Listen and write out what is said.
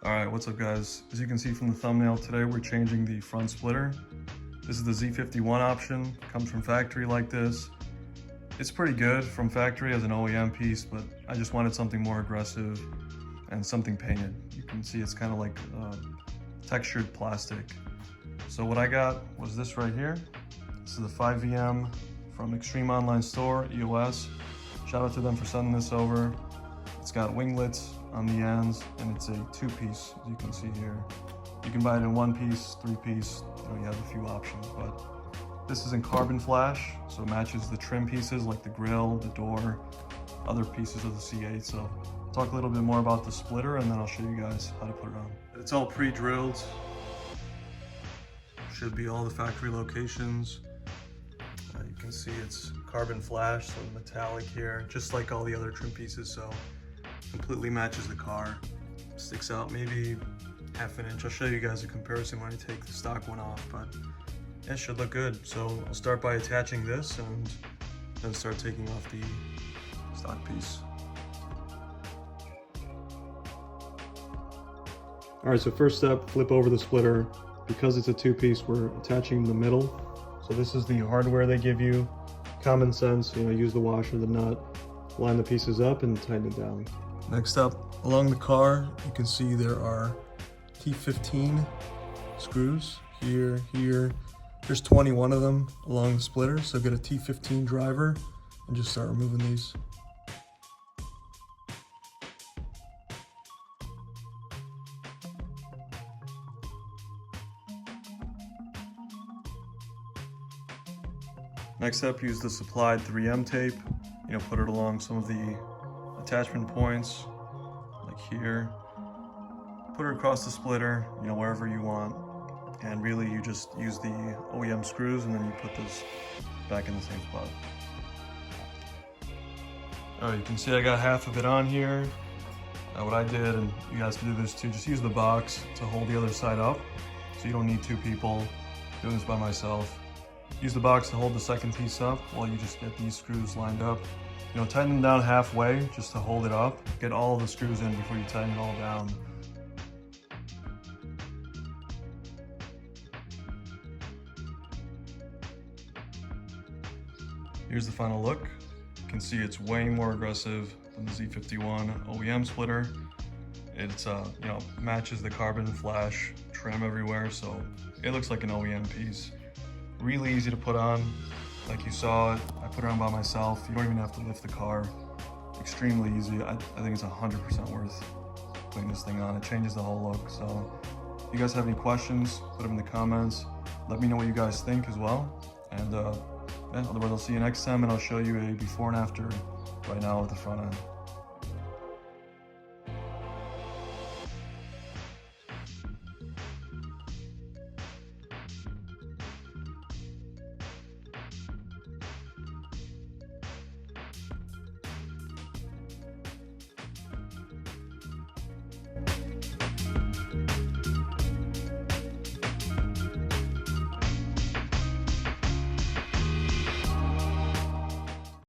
All right, what's up guys? As you can see from the thumbnail, today we're changing the front splitter. This is the Z51 option, comes from factory like this. It's pretty good from factory as an OEM piece, but I just wanted something more aggressive and something painted. You can see it's kind of like textured plastic. So what I got was this right here. This is the 5VM from Extreme Online Store, EOS. Shout out to them for sending this over. It's got winglets on the ends, and it's a two-piece, as you can see here. You can buy it in one piece, three-piece, you have a few options, but this is in carbon flash, so it matches the trim pieces like the grille, the door, other pieces of the C8. So I'll talk a little bit more about the splitter, and then I'll show you guys how to put it on. It's all pre-drilled. Should be all the factory locations. You can see it's carbon flash, so metallic here, just like all the other trim pieces, so completely matches the car. Sticks out maybe half an inch. I'll show you guys a comparison when I take the stock one off, but it should look good. So I'll start by attaching this and then start taking off the stock piece. All right, so first step, flip over the splitter. Because it's a two-piece, we're attaching the middle. So this is the hardware they give you. Common sense, use the washer, the nut, line the pieces up and tighten it down. Next up, along the car, you can see there are T15 screws here. There's 21 of them along the splitter, so get a T15 driver and just start removing these. Next up, use the supplied 3M tape. Put it along some of the attachment points, like here. Put it across the splitter, wherever you want. And really, you just use the OEM screws, and then you put this back in the same spot. All right, you can see I got half of it on here. What I did, and you guys can do this too, just use the box to hold the other side up. So you don't need two people. Doing this by myself. Use the box to hold the second piece up while you just get these screws lined up. Tighten them down halfway just to hold it up. Get all the screws in before you tighten it all down. Here's the final look. You can see it's way more aggressive than the Z51 OEM splitter. It's matches the carbon flash trim everywhere, so it looks like an OEM piece. Really easy to put on, like you saw it. I put it on by myself. You don't even have to lift the car. Extremely easy. I think it's 100% worth putting this thing on. It changes the whole look. So if you guys have any questions, put them in the comments. Let me know what you guys think as well. And otherwise I'll see you next time, and I'll show you a before and after right now with the front end.